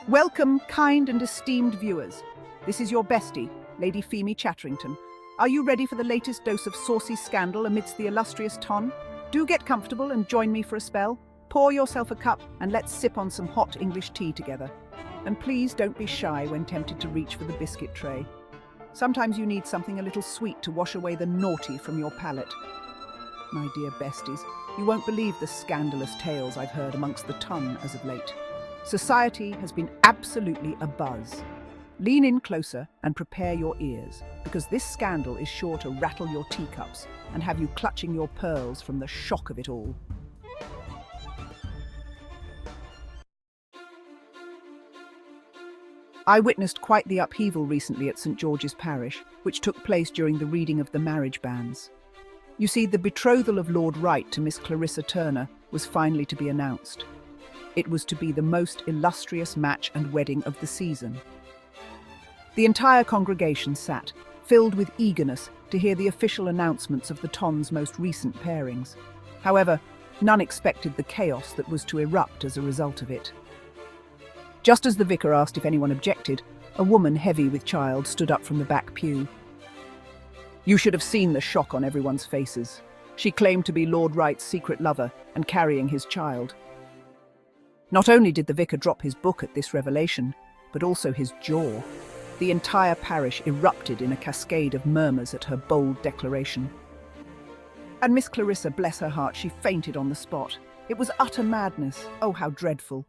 Welcome, kind and esteemed viewers. This is your bestie, Lady Chatterington. Are you ready for the latest dose of saucy scandal amidst the illustrious ton? Do get comfortable and join me for a spell. Pour yourself a cup and let's sip on some hot English tea together. And please don't be shy when tempted to reach for the biscuit tray. Sometimes you need something a little sweet to wash away the naughty from your palate. My dear besties, you won't believe the scandalous tales I've heard amongst the ton as of late. Society has been absolutely abuzz. Lean in closer and prepare your ears, because this scandal is sure to rattle your teacups and have you clutching your pearls from the shock of it all. I witnessed quite the upheaval recently at St. George's Parish, which took place during the reading of the marriage bans. You see, the betrothal of Lord Wright to Miss Clarissa Turner was finally to be announced. It was to be the most illustrious match and wedding of the season. The entire congregation sat, filled with eagerness to hear the official announcements of the ton's most recent pairings. However, none expected the chaos that was to erupt as a result of it. Just as the vicar asked if anyone objected, a woman heavy with child stood up from the back pew. You should have seen the shock on everyone's faces. She claimed to be Lord Wright's secret lover and carrying his child. Not only did the vicar drop his book at this revelation, but also his jaw. The entire parish erupted in a cascade of murmurs at her bold declaration. And Miss Clarissa, bless her heart, she fainted on the spot. It was utter madness. Oh, how dreadful.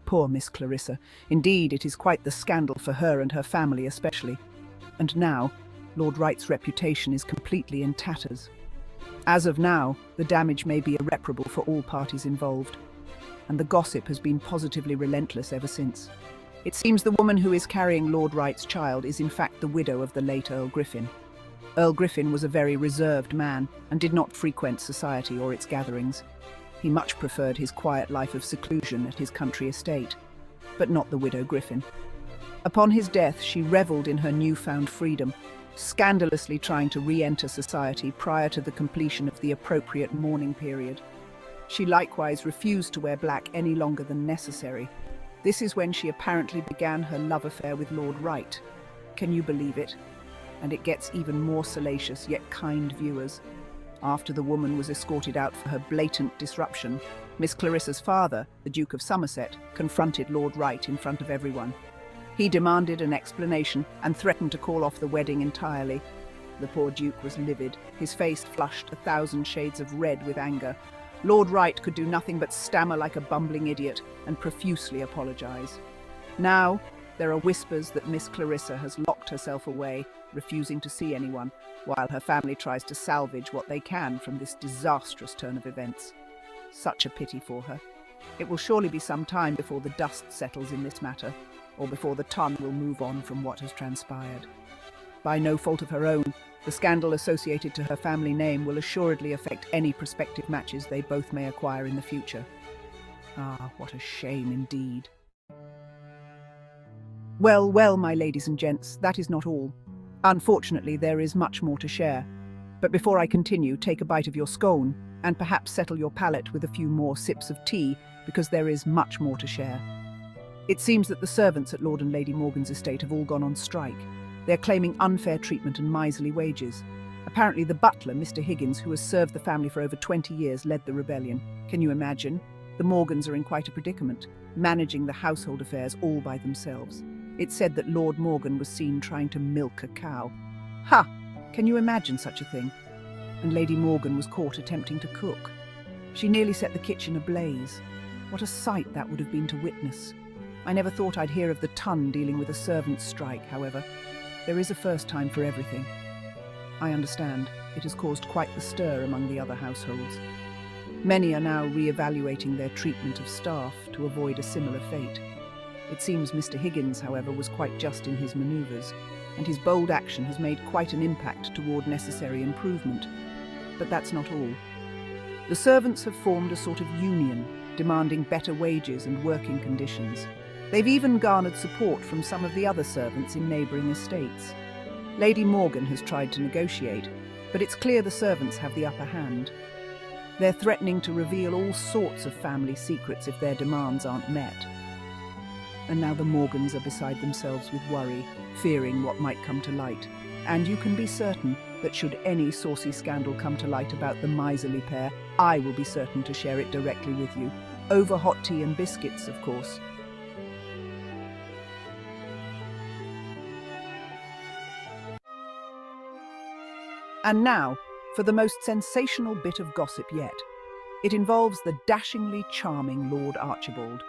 Poor Miss Clarissa. Indeed, it is quite the scandal for her and her family especially. And now, Lord Wright's reputation is completely in tatters. As of now, the damage may be irreparable for all parties involved. And the gossip has been positively relentless ever since. It seems the woman who is carrying Lord Wright's child is in fact the widow of the late Earl Griffin. Earl Griffin was a very reserved man and did not frequent society or its gatherings. He much preferred his quiet life of seclusion at his country estate, but not the widow Griffin. Upon his death, she revelled in her newfound freedom, scandalously trying to re-enter society prior to the completion of the appropriate mourning period. She likewise refused to wear black any longer than necessary. This is when she apparently began her love affair with Lord Wright. Can you believe it? And it gets even more salacious, yet kind viewers. After the woman was escorted out for her blatant disruption, Miss Clarissa's father, the Duke of Somerset, confronted Lord Wright in front of everyone. He demanded an explanation and threatened to call off the wedding entirely. The poor Duke was livid, his face flushed 1,000 shades of red with anger. Lord Wright could do nothing but stammer like a bumbling idiot and profusely apologise. Now, there are whispers that Miss Clarissa has locked herself away, refusing to see anyone, while her family tries to salvage what they can from this disastrous turn of events. Such a pity for her. It will surely be some time before the dust settles in this matter, or before the ton will move on from what has transpired. By no fault of her own, the scandal associated to her family name will assuredly affect any prospective matches they both may acquire in the future. Ah, what a shame indeed. Well, well, my ladies and gents, that is not all. Unfortunately, there is much more to share. But before I continue, take a bite of your scone, and perhaps settle your palate with a few more sips of tea, because there is much more to share. It seems that the servants at Lord and Lady Morgan's estate have all gone on strike. They're claiming unfair treatment and miserly wages. Apparently the butler, Mr. Higgins, who has served the family for over 20 years, led the rebellion. Can you imagine? The Morgans are in quite a predicament, managing the household affairs all by themselves. It's said that Lord Morgan was seen trying to milk a cow. Ha! Can you imagine such a thing? And Lady Morgan was caught attempting to cook. She nearly set the kitchen ablaze. What a sight that would have been to witness. I never thought I'd hear of the ton dealing with a servant's strike, however. There is a first time for everything. I understand. It has caused quite the stir among the other households. Many are now re-evaluating their treatment of staff to avoid a similar fate. It seems Mr. Higgins, however, was quite just in his manoeuvres, and his bold action has made quite an impact toward necessary improvement. But that's not all. The servants have formed a sort of union, demanding better wages and working conditions. They've even garnered support from some of the other servants in neighbouring estates. Lady Morgan has tried to negotiate, but it's clear the servants have the upper hand. They're threatening to reveal all sorts of family secrets if their demands aren't met. and now the Morgans are beside themselves with worry, fearing what might come to light. And you can be certain that should any saucy scandal come to light about the miserly pair, I will be certain to share it directly with you. Over hot tea and biscuits, of course. And now, for the most sensational bit of gossip yet. It involves the dashingly charming Lord Archibald.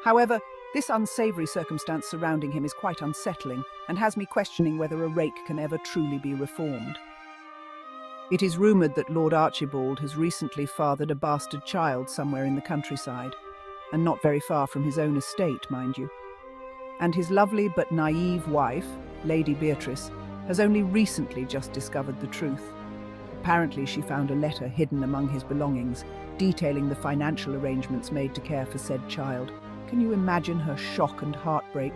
However, this unsavoury circumstance surrounding him is quite unsettling and has me questioning whether a rake can ever truly be reformed. It is rumoured that Lord Archibald has recently fathered a bastard child somewhere in the countryside, and not very far from his own estate, mind you. And his lovely but naive wife, Lady Beatrice, has only recently just discovered the truth. Apparently she found a letter hidden among his belongings, detailing the financial arrangements made to care for said child. Can you imagine her shock and heartbreak?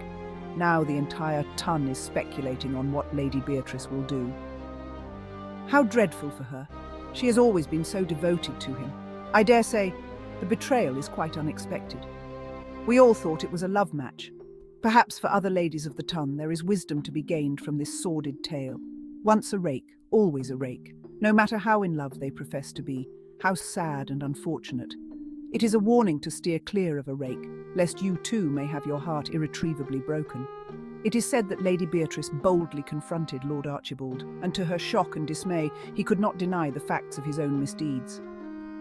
Now the entire ton is speculating on what Lady Beatrice will do. How dreadful for her. She has always been so devoted to him. I dare say the betrayal is quite unexpected. We all thought it was a love match. Perhaps for other ladies of the ton there is wisdom to be gained from this sordid tale. Once a rake, always a rake, no matter how in love they profess to be, how sad and unfortunate. It is a warning to steer clear of a rake, lest you too may have your heart irretrievably broken. It is said that Lady Beatrice boldly confronted Lord Archibald, and to her shock and dismay, he could not deny the facts of his own misdeeds.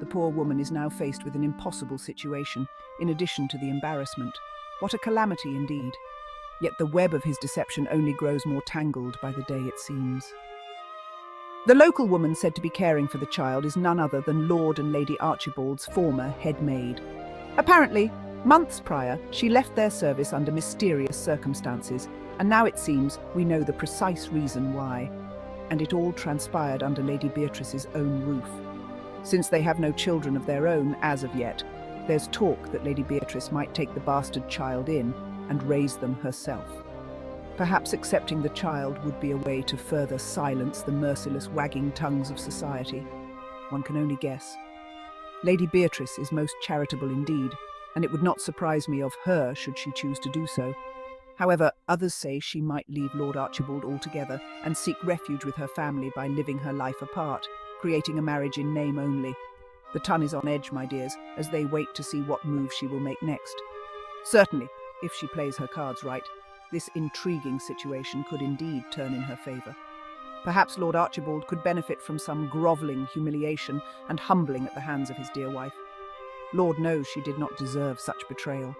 The poor woman is now faced with an impossible situation, in addition to the embarrassment. What a calamity indeed. Yet the web of his deception only grows more tangled by the day, it seems. The local woman said to be caring for the child is none other than Lord and Lady Archibald's former head maid. Apparently, months prior, she left their service under mysterious circumstances, and now it seems we know the precise reason why. And it all transpired under Lady Beatrice's own roof. Since they have no children of their own as of yet, there's talk that Lady Beatrice might take the bastard child in and raise them herself. Perhaps accepting the child would be a way to further silence the merciless wagging tongues of society. One can only guess. Lady Beatrice is most charitable indeed, and it would not surprise me of her should she choose to do so. However, others say she might leave Lord Archibald altogether and seek refuge with her family by living her life apart, creating a marriage in name only. The ton is on edge, my dears, as they wait to see what move she will make next. Certainly, if she plays her cards right, this intriguing situation could indeed turn in her favour. Perhaps Lord Archibald could benefit from some grovelling humiliation and humbling at the hands of his dear wife. Lord knows she did not deserve such betrayal.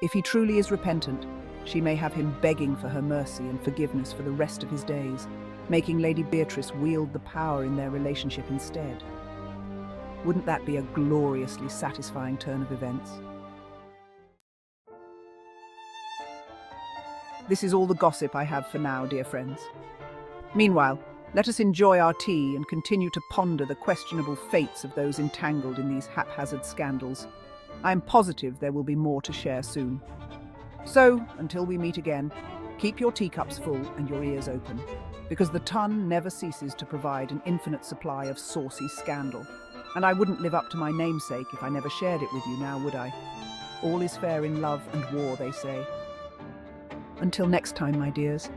If he truly is repentant, she may have him begging for her mercy and forgiveness for the rest of his days, making Lady Beatrice wield the power in their relationship instead. Wouldn't that be a gloriously satisfying turn of events? This is all the gossip I have for now, dear friends. Meanwhile, let us enjoy our tea and continue to ponder the questionable fates of those entangled in these haphazard scandals. I am positive there will be more to share soon. So, until we meet again, keep your teacups full and your ears open, because the ton never ceases to provide an infinite supply of saucy scandal. And I wouldn't live up to my namesake if I never shared it with you now, would I? All is fair in love and war, they say. Until next time, my dears.